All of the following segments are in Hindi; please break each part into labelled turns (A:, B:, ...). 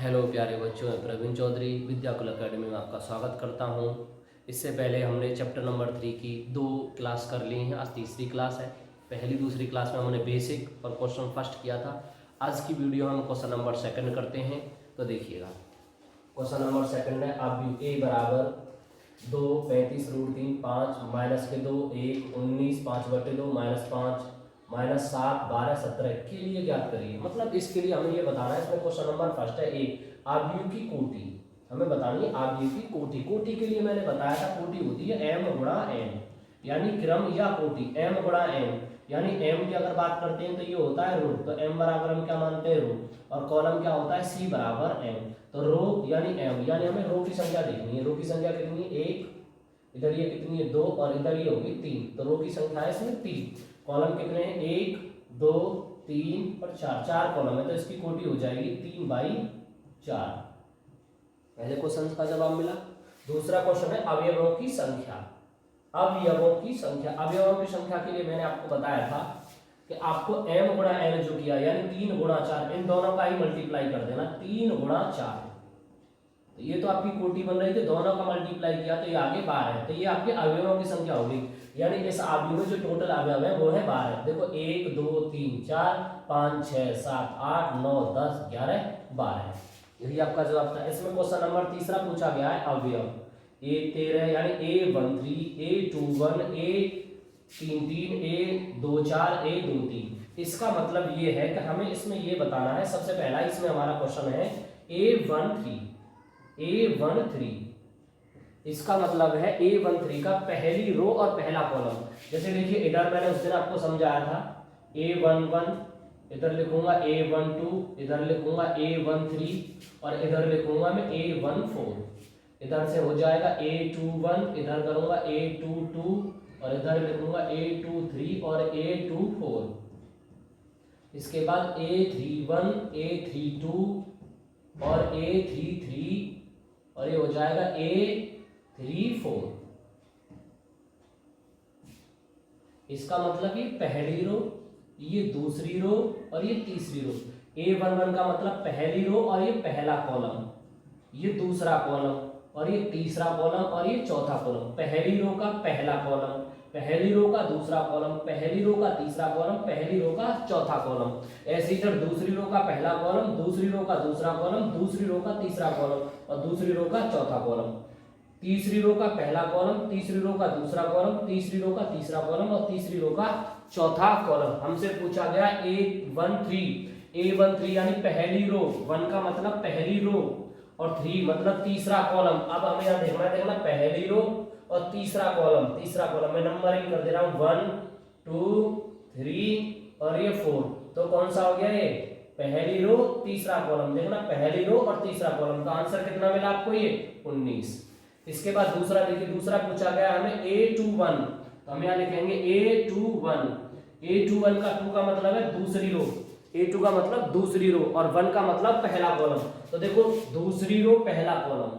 A: हेलो प्यारे बच्चों, मैं प्रवीण चौधरी विद्याकुल अकेडमी में आपका स्वागत करता हूं। इससे पहले हमने चैप्टर नंबर 3 की 2 क्लास कर ली हैं। आज तीसरी क्लास है। पहली दूसरी क्लास में हमने बेसिक और क्वेश्चन फर्स्ट किया था। आज की वीडियो हम क्वेश्चन नंबर सेकंड करते हैं। तो देखिएगा, क्वेश्चन नंबर सेकंड है आप ए बराबर 2 35√3 5 माइनस के 2 1 19 5/2 -5 -7 12 17 के लिए ज्ञात करिए। मतलब इसके लिए हमें ये बताना है। इसमें क्वेश्चन नंबर फर्स्ट है ए, आव्यूह की कोटि हमें बतानी है। आव्यूह की कोटि, कोटि के लिए मैंने बताया था कोटि होती है m गुणा n, यानी क्रम या कोटि m गुणा n, यानी m की अगर बात करते हैं तो ये होता है रो, तो m बराबर हम क्या मानते हैं रो, और कॉलम क्या होता है c बराबर m। तो रो यानी m, यानी हमें रो की संख्या देखनी है। रो की संख्या कितनी है 1, इधर ये कितनी है 2 और इधर ये होगी 3, तो रो की संख्या है इसमें 3। कॉलम कितने हैं 1 2 3 और 4 कॉलम है, तो इसकी कोटि हो जाएगी 3/4। पहले क्वेश्चन का जवाब मिला। दूसरा क्वेश्चन है अवयवों की संख्या। अवयवों की संख्या, अवयवों की संख्या के लिए मैंने आपको बताया था कि आपको m गुणा n जो किया यानी 3 गुणा 4, इन दोनों का ही मल्टीप्लाई कर देना। 3 गुणा 4, तो ये तो आपकी कोटि बन रही थी, दोनों का मल्टीप्लाई किया तो ये आगे 12 है, तो ये आपके अवयवों की संख्या होगी। यानी इस अवयव में जो टोटल अवयव है वो है 12। देखो 1 2 3 4 5 6 7 8 9 10 11 12, यही आपका जवाब था। इसमें क्वेश्चन नंबर तीसरा पूछा गया है अवयव A13 यानी A13 A21 A33 A24 A23। इसका मतलब ये है कि हमें इसमें ये बताना है। सबसे पहला इसमें हमारा क्वेश्चन है A13, इसका मतलब है A13 का पहली रो और पहला कॉलम। जैसे देखिए इधर मैंने उस दिन आपको समझाया था A11, इधर लिखूंगा A12, इधर लिखूंगा A13 और इधर लिखूंगा मैं A14। इधर से हो जाएगा A21, इधर करूंगा A22 और इधर लिखूंगा A23 और A24। इसके बाद A31 A32 और A33 और ये हो जाएगा A34। इसका मतलब ये पहली रो, ये दूसरी रो और ये तीसरी रो। A11 का मतलब पहली रो और ये पहला कॉलम, ये दूसरा कॉलम और ये तीसरा कॉलम और ये चौथा कॉलम। पहली रो का पहला कॉलम, पहली रो का दूसरा कॉलम, पहली रो का तीसरा कॉलम, पहली रो का चौथा कॉलम। ऐसे इधर दूसरी रो का पहला कॉलम, दूसरी रो का दूसरा कॉलम, दूसरी रो का तीसरा कॉलम और दूसरी रो का चौथा कॉलम। तीसरी रो का पहला कॉलम, तीसरी रो का दूसरा कॉलम, तीसरी रो का तीसरा कॉलम और तीसरी रो का चौथा कॉलम। हमसे पूछा गया A13 यानी पहली रो, 1 का मतलब पहली रो और 3 मतलब तीसरा कॉलम। अब हमें यहाँ देखना पहली रो और तीसरा कॉलम में नंबरिंग कर दे रहा हूँ 1 2 3 और ये 4। तो कौन सा हो गया ये पहली रो तीसरा कॉलम। देखना पहली रो और तीसरा कॉलम का आंसर कितना मिला आपको ये 19। इसके बाद दूसरा देखिए, दूसरा पूछा गया हमें A21, तो हम यहाँ लिखेंगे A21 का 2 का मतलब है दूसरी रो, A2 का मतलब दूसरी रो और 1 का मतलब पहला कॉलम। तो देखो दूसरी रो पहला कॉलम,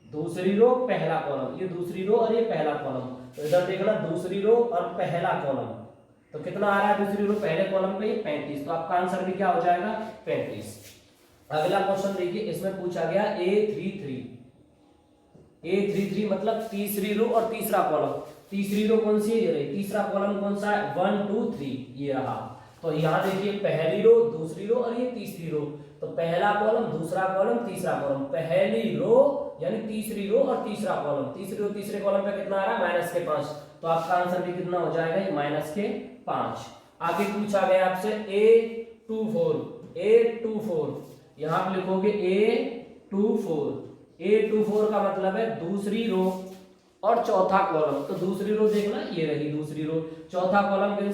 A: दूसरी रो पहला कॉलम, ये दूसरी रो और ये पहला कॉलम। तो इधर देखना दूसरी रो और पहला कॉलम, तो कितना आ रहा है दूसरी रो पहले कॉलम पे 35, तो आपका आंसर भी क्या हो जाएगा 35। अगला क्वेश्चन देखिए, इसमें पूछा गया A33 मतलब तीसरी रो और तीसरा कॉलम। तीसरी रो कौन सी है, ये रही। तीसरा कॉलम कौन सा है 1 2 3, ये रहा। तो यहाँ देखिए पहली रो, दूसरी रो और ये तीसरी रो, तो पहला कॉलम, दूसरा कॉलम, तीसरा कॉलम, पहली रो यानी तीसरी रो और तीसरा कॉलम। तीसरी रो तीसरे कॉलम पे कितना आ रहा है -5, तो आपका आंसर भी कितना हो जाएगा ये -5। आगे पूछा गया आपसे A24, यहाँ आप लिखोगे A24 का मतलब है दूसरी रो और चौथा कॉलम। तो दूसरी रो देखना ये रही दूसरी रो, चौथा कॉलम कौन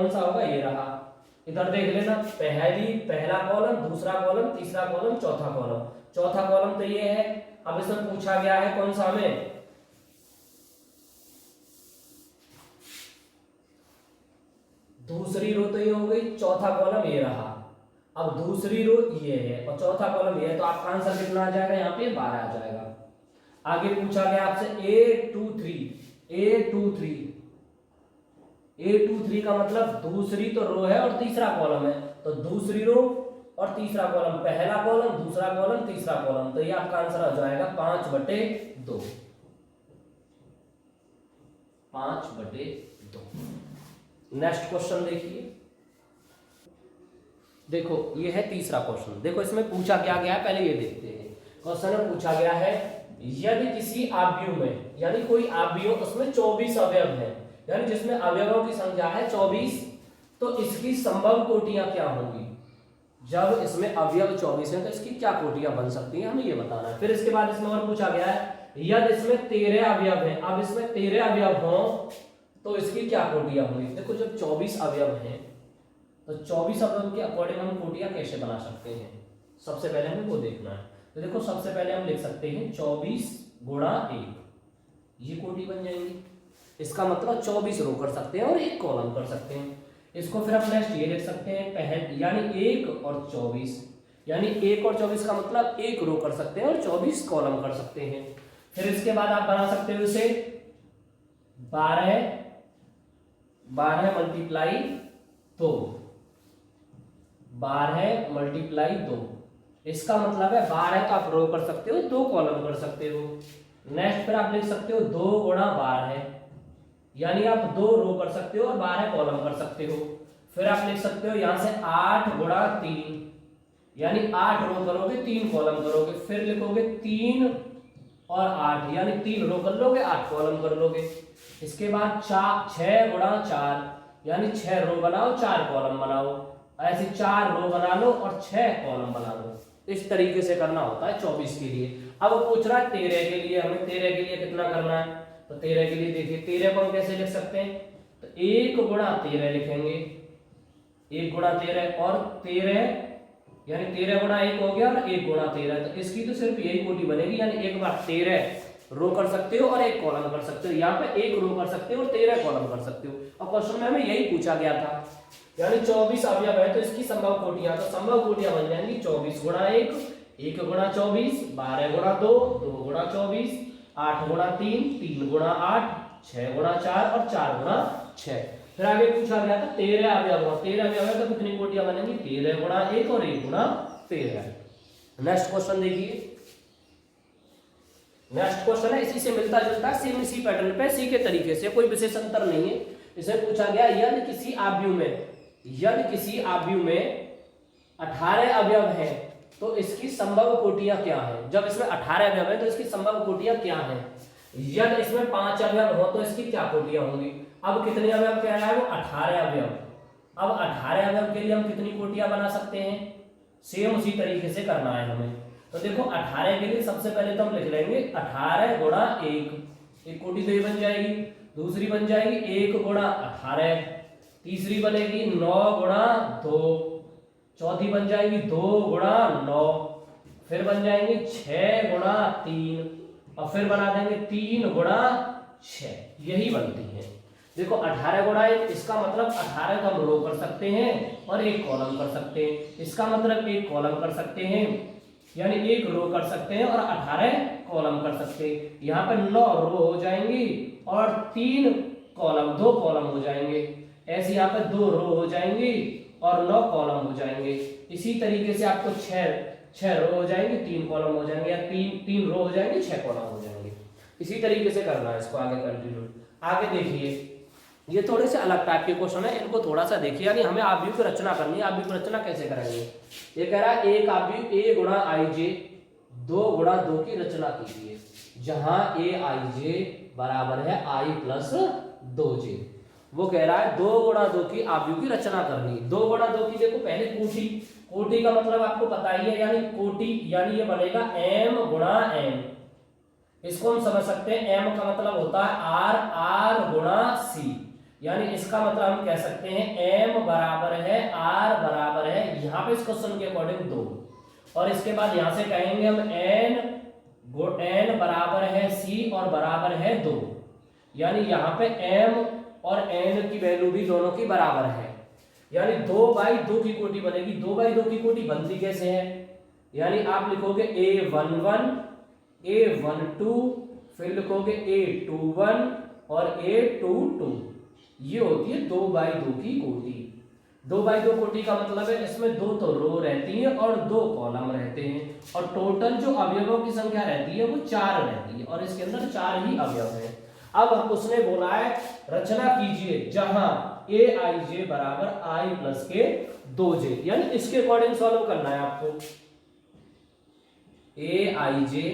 A: सा होगा, ये रहा। इधर देख लेना पहला कॉलम, दूसरा कॉलम, तीसरा कॉलम, चौथा कॉलम। चौथा कॉलम तो ये है। अब इसमें पूछा गया है कौन सा हमें, दूसरी रो तो ये हो गई, चौथा कॉलम ये रहा। अब दूसरी रो ये है और चौथा कॉलम ये है, तो आपका आंसर कितना आ जाएगा यहाँ पे 12 आ जाएगा। आगे पूछा गया आपसे A23 का मतलब दूसरी तो रो है और तीसरा कॉलम है, तो दूसरी रो और तीसरा कॉलम, पहला कॉलम, दूसरा कॉलम, तीसरा कॉलम, तो ये आपका आंसर हो जाएगा 5/2। 5/2। नेक्स्ट क्वेश्चन देखिए। देखो ये है तीसरा क्वेश्चन। देखो इसमें पूछा क्या गया है, पहले ये देखते हैं। क्वेश्चन में पूछा गया है यदि किसी आव्यूह में, यानी कोई आव्यूह उसमें 24 अवयव है, यानी जिसमें अवयवों की संख्या है 24, तो इसकी संभव कोटियां क्या होंगी। जब इसमें अवयव 24 है तो इसकी क्या कोटियां बन सकती हैं, हमें ये बताना है। फिर इसके बाद इसमें और पूछा गया है यदि इसमें 13 अवयव है, अब इसमें 13 अवयव हो तो इसकी क्या कोटियां होंगी। देखो जब 24 अवयव हैं तो 24 अवयव के अकॉर्डिंग हम कोटियां कैसे बना सकते हैं, सबसे पहले हमें वो देखना है। तो देखो सबसे पहले हम लिख सकते हैं 24 गुणा 1, ये कोटि बन जाएंगी। इसका मतलब 24 रो कर सकते हैं और एक कॉलम कर सकते हैं। इसको फिर हम नेक्स्ट ये लिख सकते हैं पहले, यानी 1 और 24, यानी 1 और 24 का मतलब एक रो कर सकते हैं और 24 कॉलम कर सकते हैं। फिर इसके बाद आप बना सकते हो इसे 12 मल्टीप्लाई 2, 12 मल्टीप्लाई 2, इसका मतलब है 12 तो आप रो कर सकते हो, 2 कॉलम कर सकते हो। नेक्स्ट फिर आप लिख सकते हो 2 गुणा 12, यानी आप 2 रो कर सकते हो और 12 कॉलम कर सकते हो। फिर आप लिख सकते हो यहां से 8 गुणा 3, यानी 8 रो करोगे 3 कॉलम करोगे। फिर लिखोगे 3 और 8, यानी 3 रो कर लोगे 8 कॉलम कर लोगे। इसके बाद 6 गुणा 4, यानी 6 रो बनाओ 4 कॉलम बनाओ। ऐसे 4 रो बना लो और 6 कॉलम बना लो। इस तरीके से करना होता है 24 के लिए। अब पूछ रहा है 13 के लिए, हमें 13 के लिए कितना करना है। तो 13 के लिए देखिए 13 को हम कैसे लिख सकते हैं, तो 1 गुणा 13 लिखेंगे, 1 गुणा 13 और 13, यानी 13 गुणा 1 हो गया और 1 गुणा 13, तो इसकी तो सिर्फ यही कोटि बनेगी। यानी एक बार 13 रो कर सकते हो और 1 कॉलम कर सकते हो, यहाँ पे 1 रो कर सकते हो और 13 कॉलम कर सकते हो। और क्वेश्चन में हमें यही पूछा गया था, यानी 24 अवयव है तो इसकी संभव कोटियां, तो संभव कोटियां बन जाएंगी 24 गुणा 1, 1 गुणा 24, 12 गुणा 2, 2 गुणा 24, 8 गुणा 3, 3 गुणा 8, 6 गुणा 4 और 4 गुणा 6। फिर आगे पूछा गया था 13 अवयव हो, 13 अवयव है तो कितनी कोटियां बनेंगी, 13 गुणा 1 और 1 गुणा 13। नेक्स्ट क्वेश्चन देखिए। नेक्स्ट क्वेश्चन है इसी से मिलता जुलता, सेम इसी पैटर्न पे, इसी के तरीके से, कोई विशेष अंतर नहीं है। इसे पूछा गया यदि किसी आव्यूह में 18 अवयव हैं तो इसकी संभव कोटियां क्या हैं। जब इसमें 18 अवयव हैं तो इसकी संभव कोटियां क्या हैं। यदि इसमें 5 अवयव हो तो इसकी क्या कोटियां होंगी। अब कितने अवयव कह रहा है वो, 18 अवयव। अब 18 अवयव के लिए हम कितनी कोटियां बना सकते हैं, सेम उसी तरीके से करना है हमें। तो देखो 18 के लिए सबसे पहले तो हम लिख लेंगे 18 गुणा 1, एक कोटि तो ये बन जाएगी। दूसरी बन जाएगी 1 गुणा 18, तीसरी बनेगी 9 गुणा 2, चौथी बन जाएगी 2 गुणा 9, फिर बन जाएंगे 6 गुणा 3 और फिर बना देंगे 3 गुणा 6, यही बनती है। देखो 18 गुणा 1, इसका मतलब 18 का हम रो कर सकते हैं और 1 कॉलम कर सकते हैं। इसका मतलब 1 कॉलम कर सकते हैं, यानी 1 रो कर सकते हैं और 18 कॉलम कर सकते हैं। यहाँ पे 9 रो हो जाएंगी और 3 कॉलम, 2 कॉलम हो जाएंगे। ऐसे यहाँ पे 2 रो हो जाएंगी और 9 कॉलम हो जाएंगे। इसी तरीके से आपको 6 रो हो जाएंगे, 3 कॉलम हो जाएंगे, या 3 रो हो जाएंगे, 6 कॉलम हो जाएंगे। इसी तरीके से करना है इसको आगे कंटिन्यू। आगे देखिए ये थोड़े से अलग टाइप के क्वेश्चन है, इनको थोड़ा सा देखिए। यानी हमें आव्यूह की रचना करनी है। आव्यूह की रचना कैसे करेंगे, ये कह रहा है एक आव्यूह a गुणा ij 2 गुणा 2 की रचना कीजिए, जहां aij बराबर है i प्लस 2j। वो कह रहा है 2 गुणा 2 की आव्यूह की रचना करनी। 2 गुणा 2 की देखो पहले कोटि, कोटि का मतलब आपको पता ही है, यानी कोटि, यानी ये बनेगा m गुणा m। इसको हम समझ सकते हैं m का मतलब होता है r गुणा c, यानी इसका मतलब हम कह सकते हैं m बराबर है r बराबर है, यहाँ पे इस क्वेश्चन के अकॉर्डिंग 2, और इसके बाद यहां से कहेंगे हम n बराबर है c और बराबर है 2, यानी यहाँ पे m और n की वैल्यू भी दोनों की बराबर है, यानी 2/2 की कोटि बनेगी। 2/2 की कोटि बनती कैसे है, यानी आप लिखोगे a11 a12, फिर लिखोगे a21 और a22, ये होती है 2/2 की कोटि। 2 बाई 2 कोटि का मतलब है इसमें 2 तो रो रहती है और 2 कॉलम रहते हैं, और टोटल जो अवयवों की संख्या रहती है वो 4 रहती है, और इसके अंदर 4 ही अवयव हैं। अब उसने बोला है रचना कीजिए जहां ए आई जे बराबर आई प्लस के 2j, यानी इसके अकॉर्डिंग सॉल्व करना है आपको। ए आई जे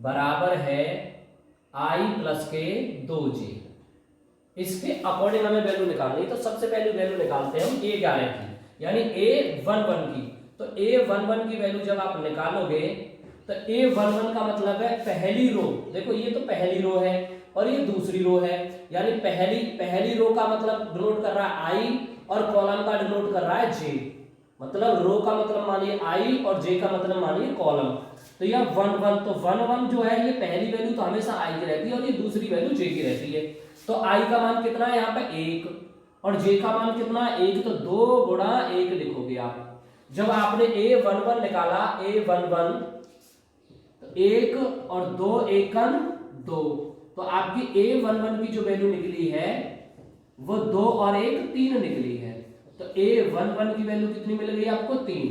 A: बराबर है आई प्लस के 2j, इसके अकॉर्डिंग हमें वैल्यू निकालनी। तो सबसे पहले वैल्यू निकालते हैं हम A11 की, यानी A11 की। तो A11 की वैल्यू जब आप निकालोगे तो A11 का मतलब है पहली रो, देखो ये तो पहली रो है और ये दूसरी रो है, यानी पहली रो का मतलब डिनोट कर रहा है I और कॉलम का डिनोट कर रहा है J। मतलब रो का मतलब मानिए I और J का मतलब मानिए कॉलम। तो यह 1 1, तो 1 1 जो है ये पहली वैल्यू तो हमेशा I की रहती है और ये दूसरी वैल्यू J की रहती है। तो I का मान कितना है यहाँ पे 1 और J का मान कितना है 1, तो 2 गुणा 1 लिखोगे आप। जब आपने A11 निकाला A11, तो 1 और 2 एकन 2, तो आपकी A11 की जो वैल्यू निकली है वो 2 और 1 3 निकली है। तो A11 की वैल्यू कितनी मिल गई आपको 3।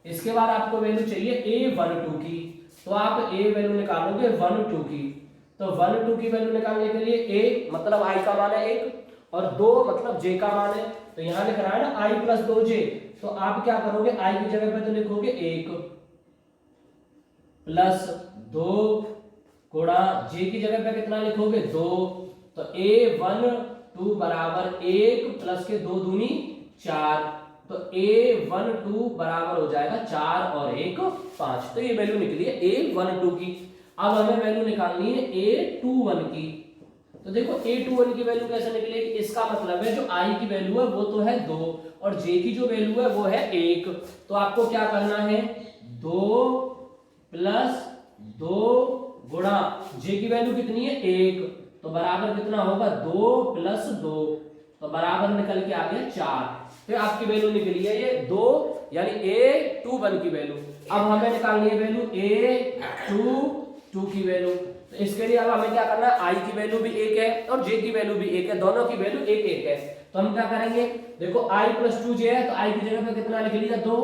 A: इसके बाद आपको वैल्यू चाहिए A12 की, तो आप A वैल्यू निकालोगे 1 2 की। तो 1 2 की वैल्यू निकालने के लिए A मतलब I का मान है 1 और 2 मतलब J का मान है, तो यहां लिख रहा है ना I प्लस 2J, तो आप क्या करोगे I की जगह पे तो लिखोगे 1 प्लस 2 गुणा J की जगह पे कितना लिखोगे 2, तो A12 बराबर 1 प्लस के 2 दूनी 4, तो A12 बराबर हो जाएगा 4 और 1 5। तो ये वैल्यू निकली है A12 की। अब हमें वैल्यू निकालनी है A21 की। तो देखो A21 की वैल्यू कैसे निकलेगी, इसका मतलब है जो I की वैल्यू है वो तो है 2 और J की जो वैल्यू है वो है 1। तो आपको क्या करना है 2 प्लस 2 गुणा J की वैल्यू कितनी है 1, तो बराबर कितना होगा 2 प्लस 2, तो बराबर निकल के आ गया 4। फिर आपकी वैल्यू निकली है ये 2, यानी A21 की वैल्यू। अब हमें निकालनी है वैल्यू A22 की वैल्यू। तो इसके लिए अब हमें क्या करना है I की वैल्यू भी 1 है और J की वैल्यू भी 1 है, दोनों की वैल्यू 1 1 है। तो हम क्या करेंगे, देखो I प्लस 2J है तो I की जगह पे कितना लिख लिया 2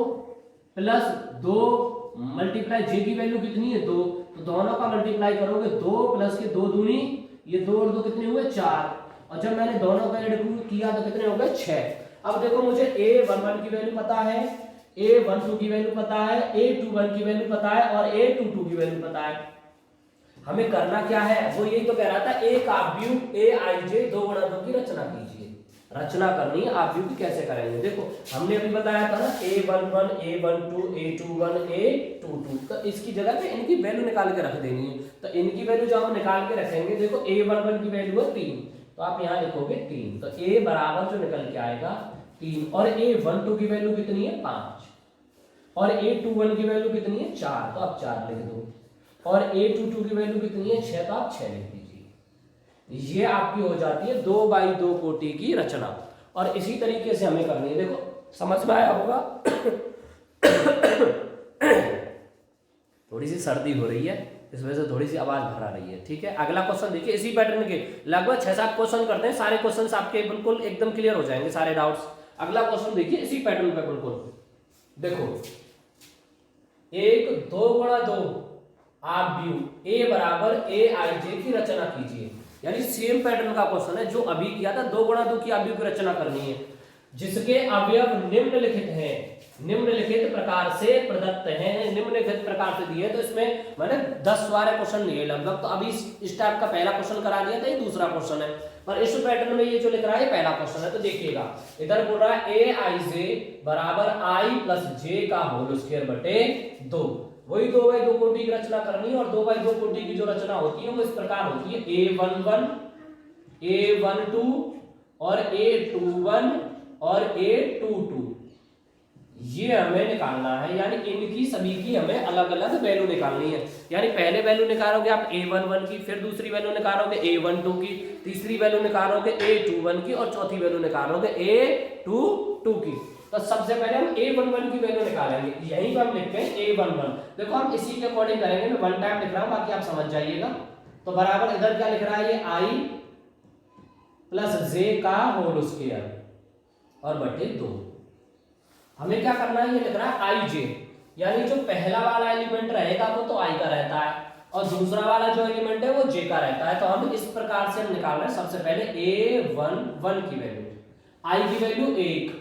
A: प्लस 2 मल्टीप्लाई J की वैल्यू कितनी है 2, तो दोनों का मल्टीप्लाई करोगे 2 प्लस के 2 दूनी, ये 2 और 2 कितने हुए 4, और जब मैंने दोनों का ऐड किया तो कितने हो गए 6। अब देखो मुझे A11 की वैल्यू पता है, A12 की वैल्यू पता है, A21 की वैल्यू पता है और A22 की वैल्यू पता है। हमें करना क्या है, वो यही तो कह रहा था एक आव्यूह Aij 2 गुणा 2 की रचना कीजिए। रचना करनी है आव्यूह की, कैसे करेंगे देखो हमने अभी बताया था ना A11 A12 A21 A22, तो इसकी जगह पे इनकी वैल्यू निकाल के रख देनी है। तो इनकी वैल्यू जब हम निकाल के रखेंगे, देखो A11 की वैल्यू है 3, तो आप यहाँ लिखोगे 3, तो A बराबर जो निकल के आएगा 3, और A12 की वैल्यू कितनी है 5 और A21 की वैल्यू कितनी है 4, तो आप 4 लिख दो, और A22 की वैल्यू कितनी है 6, तो आप 6 लिख दीजिए। ये आपकी हो जाती है 2 बाई 2 कोटि की रचना। और इसी तरीके से हमें करनी है, देखो समझ में आया होगा। थोड़ी सी सर्दी हो रही है, इस वजह से थोड़ी सी आवाज भरा रही है, ठीक है। अगला क्वेश्चन देखिए, इसी पैटर्न के लगभग 6-7 क्वेश्चन करते हैं, सारे क्वेश्चंस आपके बिल्कुल एकदम क्लियर हो जाएंगे, सारे डाउट्स। अगला क्वेश्चन देखिए इसी पैटर्न पे बिल्कुल, देखो 1 2 गुणा 2 आव्यूह A बराबर Aij की रचना कीजिए, यानी सेम पैटर्न का क्वेश्चन है जो अभी किया था। 2 गुणा 2 की आव्यूह की रचना करनी है, जिसके अवयव निम्नलिखित हैं, निम्नलिखित प्रकार से प्रदत्त हैं, निम्नलिखित प्रकार से दिए। तो इसमें मैंने 10 बार क्वेश्चन लिए लगभग, तो अभी इस टाइप का पहला क्वेश्चन करा दिया था, ये दूसरा क्वेश्चन है, पर इस पैटर्न में ये जो लिख रहा है पहला क्वेश्चन है। तो देखिएगा इधर बोल रहा है Aij बराबर I प्लस J का होल स्क्वायर बटे 2, वही 2 बाई 2 कोटि की रचना करनी है। और 2 बाई 2 कोटि की जो रचना होती है वो इस प्रकार होती है A11 A12 और A21 और A22, ये हमें निकालना है, यानी इनकी सभी की हमें अलग अलग वैल्यू निकालनी है। यानी पहले वैल्यू निकालोगे आप A11 की, फिर दूसरी वैल्यू निकालोगे A12 की, तीसरी वैल्यू निकालोगे A21 की, और चौथी वैल्यू निकालोगे A22 की। तो सबसे पहले हम A11 की वैल्यू निकालेंगे, यहीं पर हम लिखते हैं A11। देखो हम इसी के अकॉर्डिंग करेंगे, मैं 1 टाइम लिख रहा हूं, बाकी आप समझ जाइएगा। तो बराबर इधर क्या लिख रहा है, ये I प्लस J का होल स्क्वायर, और बटे 2। हमें क्या करना है, ये लिख रहा है आई जे, यानी जो पहला वाला एलिमेंट रहेगा वो तो आई का रहता है और दूसरा वाला जो एलिमेंट है वो जे का रहता है। तो हम इस प्रकार से हम निकाल रहे हैं सबसे पहले A11 की वैल्यू, आई की वैल्यू 1,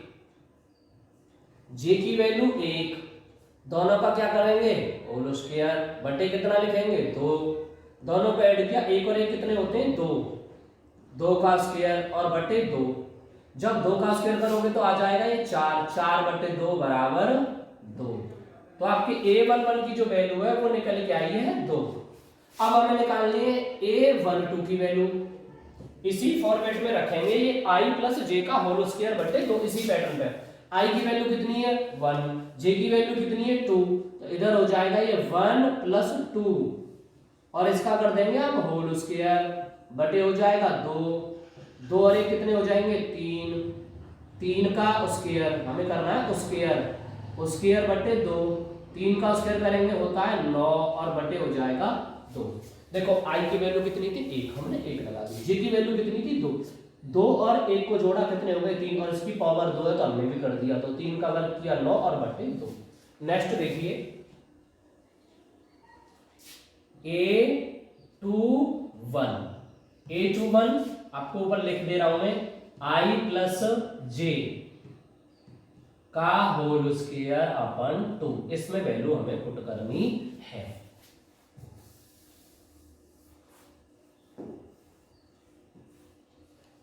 A: जे की वैल्यू 1, दोनों का क्या करेंगे होल स्क्वायर, बटे कितना लिखेंगे 2, दोनों पे ऐड किया 1 और 1 कितने होते हैं 2, 2 का स्क्वायर और बटे 2। जब 2 का स्क्वायर करोगे तो आ जाएगा ये 4, 4 बटे 2 बराबर 2। तो आपकी A11 की जो वैल्यू है वो निकल के आई है 2। अब हमें निकालनी है A12 की वैल्यू, इसी फॉर्मेट में रखेंगे ये i प्लस जे का होल स्क्वायर बटे 2, इसी पैटर्न पे। i की वैल्यू कितनी है 1, j की वैल्यू कितनी है 2, तो इधर हो जाएगा ये 1 प्लस 2 और इसका कर देंगे हम होल स्क्वायर बटे हो जाएगा 2, 2 और 1 कितने हो जाएंगे 3, 3 का स्क्वायर, हमें करना है स्क्वायर, स्क्वायर बटे 2, 3 का स्क्वायर करेंगे होता है 9 और बटे हो जाएगा 2। देखो i की वैल्यू कितनी थी 1, हमने 1 लगा दी, j की वैल्यू कितनी थी 2, 2 और 1 को जोड़ा कितने हो गए 3 और इसकी पावर 2 है तो हमने भी कर दिया, तो 3 का वर्ग किया 9 और बटे 2। नेक्स्ट देखिए A21 आपको ऊपर लिख दे रहा हूं मैं, i प्लस जे का होल स्क्वायर अपन 2, इसमें वैल्यू हमें पुट करनी है।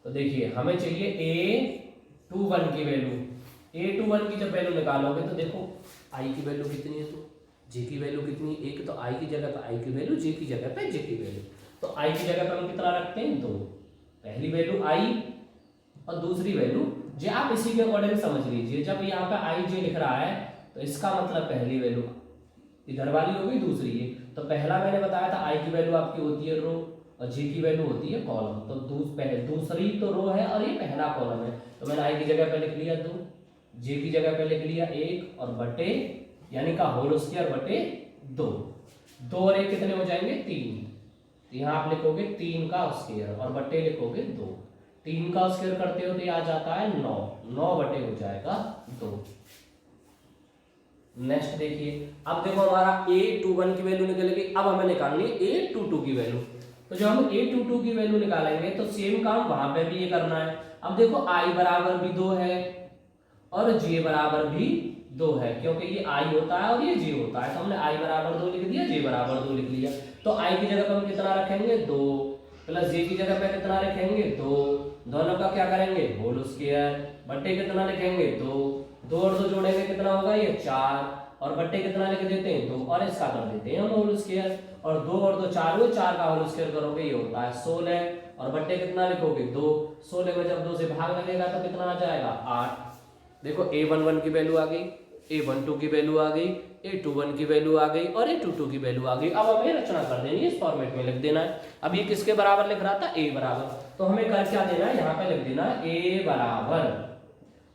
A: तो देखिए हमें चाहिए A21 की वैल्यू, A21 की जब वैल्यू निकालोगे तो देखो i की वैल्यू कितनी है, तो j की वैल्यू कितनी है 1, तो i की जगह पर i की वैल्यू, j की जगह पर j की वैल्यू। तो i की जगह पर हम कितना रखते हैं 2, पहली वैल्यू i और दूसरी वैल्यू j, आप इसी के अकॉर्डिंग समझ लीजिए। जब यहाँ पे i j लिख रहा है तो इसका मतलब पहली वैल्यू इधर वाली होगी, दूसरी ये, तो पहला मैंने बताया था i की वैल्यू आपकी होती है रो और j की वैल्यू होती है कॉलम, तो दूसरी तो रो है और ये पहला कॉलम है, तो मैंने i की जगह पे लिख लिया 2, j की जगह पे लिख लिया 1 और बटे यानी का होल स्क्वायर बटे 2, 2 और 1 कितने हो जाएंगे 3, तो यहाँ आप लिखोगे 3 का स्क्वायर और बटे लिखोगे 2, 3 का स्क्वायर करते हो तो ये आ जाता है 9, 9 बटे हो जाएगा 2। नेक्स्ट देखिए, अब देखो हमारा A21 की वैल्यू निकल गई, अब हमें निकालनी है A22 की वैल्यू। तो जब हम A22 की वैल्यू निकालेंगे तो सेम काम वहां पे भी ये करना है। अब देखो i बराबर भी 2 है और j बराबर भी 2 है, क्योंकि ये i होता है और ये j होता है, तो हमने i बराबर 2 लिख दिया, j बराबर 2 लिख लिया। तो i की जगह पर हम कितना रखेंगे 2 प्लस j की जगह पे कितना रखेंगे 2, दोनों का क्या करेंगे होल स्क्वायर बटे कितना लिखेंगे 2, 2 और 2 जोड़ेंगे कितना होगा ये 4 और बटे कितना लिख देते हैं 2 और इसका कर देते हैं हम होल स्क्वायर, और 2 और 2 4 हुए, 4 का होल स्क्वायर करोगे ये होता है 16 और बटे कितना लिखोगे 2, 16 में जब 2 से भाग लगेगा तो कितना आ जाएगा 8। देखो A11 की वैल्यू आ गई, A12 की वैल्यू आ गई, A21 की वैल्यू आ गई और A22 की वैल्यू आ गई। अब हमें रचना कर देनी है, इस फॉर्मेट में लिख देना है। अब ये किसके बराबर लिख रहा था A बराबर, तो हमें कर क्या देना है यहाँ पे लिख देना है A बराबर,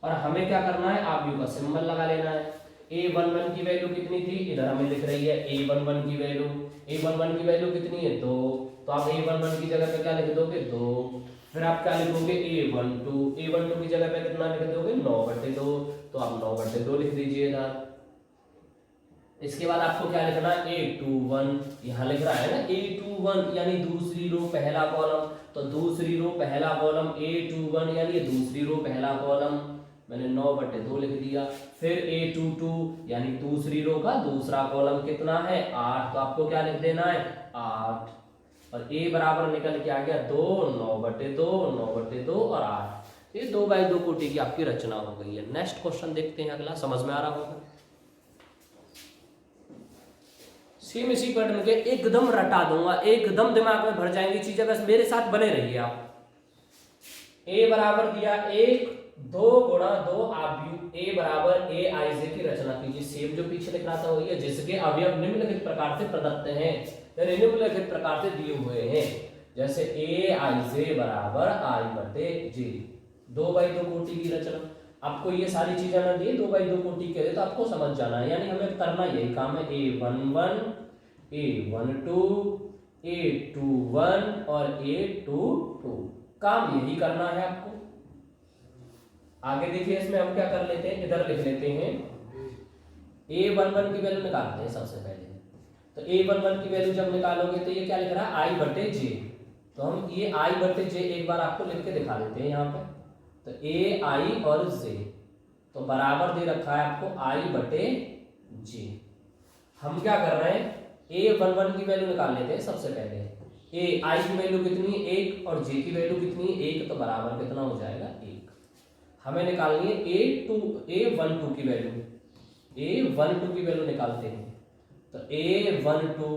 A: और हमें क्या करना है आप यू का सिंबल लगा लेना है। A11 की वैल्यू कितनी थी, इधर हमें लिख रही है A11 की वैल्यू, A11 की वैल्यू कितनी है 2, तो आप A11 की जगह पे क्या लिख दोगे 2, फिर आप क्या लिखोगे A12 की जगह पे कितना लिख दोगे 9/2, तो आप 9/2 लिख दीजिए इधर। इसके बाद आपको क्या लिखना है A21, यहाँ लिख रहा है ना A21 यानी दूसरी रो पहला कॉलम, तो दूसरी रो पहला कॉलम A21 यानी दूसरी रो पहला कॉलम, मैंने 9/2 लिख दिया। फिर A22 यानी दूसरी रो का दूसरा कॉलम कितना है 8, तो आपको क्या लिख देना है 8, और A बराबर निकल के आ गया 2, 9/2, 9/2 और 8। ये 2/2 कोटि की आपकी रचना हो गई है। नेक्स्ट क्वेश्चन देखते हैं, अगला समझ में आ रहा होगा। सेम इसी पैटर्न के एकदम रटा दूंगा, एकदम दिमाग में भर जाएंगी चीजें, बस मेरे साथ बने रहिए आप। A बराबर दिया 1, 2 गुणा 2 आप A बराबर Aij की रचना कीजिए। सेम जो पीछे लिख रहा था वही है, जिसके अवयव निम्नलिखित प्रकार से प्रदत्त हैं, यानी निम्नलिखित प्रकार से दिए हुए हैं, जैसे Aij बराबर I/J, 2/2 कोटि की रचना। आपको ये सारी चीजें ना दी 2/2 कोटि के लिए, तो आपको समझ जाना है, यानी हमें करना यही काम है। A11, A12, A21 और A22, काम यही करना है आपको। आगे देखिए इसमें हम क्या कर लेते हैं, इधर लिख लेते हैं A11 की वैल्यू निकालते हैं सबसे पहले। तो A11 की वैल्यू जब निकालोगे तो ये क्या लिख रहा है I बटे जे। तो हम ये I बटे जे एक बार आपको लिख के दिखा देते हैं यहाँ पे। तो A I और जे तो बराबर दे रखा है आपको I बटे जे। हम क्या कर रहे हैं A11 की वैल्यू निकाल लेते हैं सबसे पहले। I की वैल्यू कितनी है 1 और J की वैल्यू कितनी है 1, तो बराबर कितना हो जाएगा 1। हमें निकालनी है A12 की वैल्यू। A12 की वैल्यू निकालते हैं। तो A12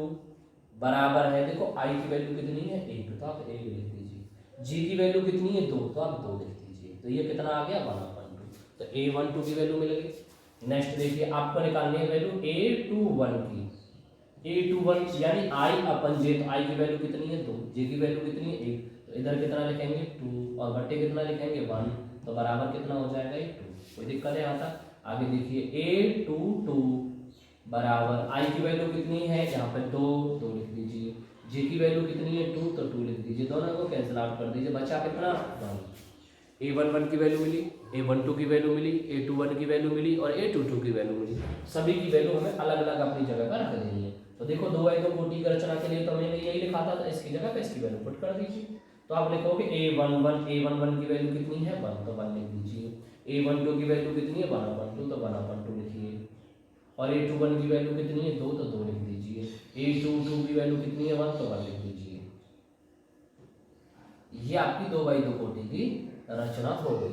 A: बराबर है, देखो I की वैल्यू कितनी है 1, तो आप 1 लिख दीजिए। G की वैल्यू कितनी है 2, तो आप 2 लिख दीजिए। तो ये कितना आ गया 1/2। तो A12 की वैल्यू मिल गई। नेक्स्ट देखिए आपको निकालनी है वैल्यू A21 की। A21 यानी I अपन J, तो I की वैल्यू कितनी है 2, J की वैल्यू कितनी है 1, तो इधर कितना लिखेंगे 2 और बट्टे कितना लिखेंगे 1, तो बराबर कितना हो जाएगा 2। कोई दिक्कत है यहाँ तक? आगे देखिए A22 बराबर I की वैल्यू कितनी है यहाँ पे 2 लिख दीजिए। J की वैल्यू कितनी है 2, तो 2 लिख दीजिए। दोनों को कैंसिल आउट कर दीजिए, बचा कितना 1। A11 की वैल्यू मिली, A12 की वैल्यू मिली, A21 की वैल्यू मिली और A22 की वैल्यू मिली। सभी की वैल्यू हमें अलग अलग अपनी जगह पर रख देनी है। तो देखो 2 बाई 2 कोटि की रचना के लिए तो मैंने यही लिखा था, तो इसकी जगह पे इसकी वैल्यू पुट कर दीजिए। तो आप लिखोगे A11 की वैल्यू कितनी है 1, तो 1 लिख दीजिए। A12 की वैल्यू कितनी है 1/2, तो 1/2 लिखिए। और A21 की वैल्यू कितनी है 2, तो 2 लिख दीजिए। A22 की वैल्यू कितनी है 1, तो 1 लिख दीजिए। ये आपकी 2 बाई 2 कोटि की रचना हो गई।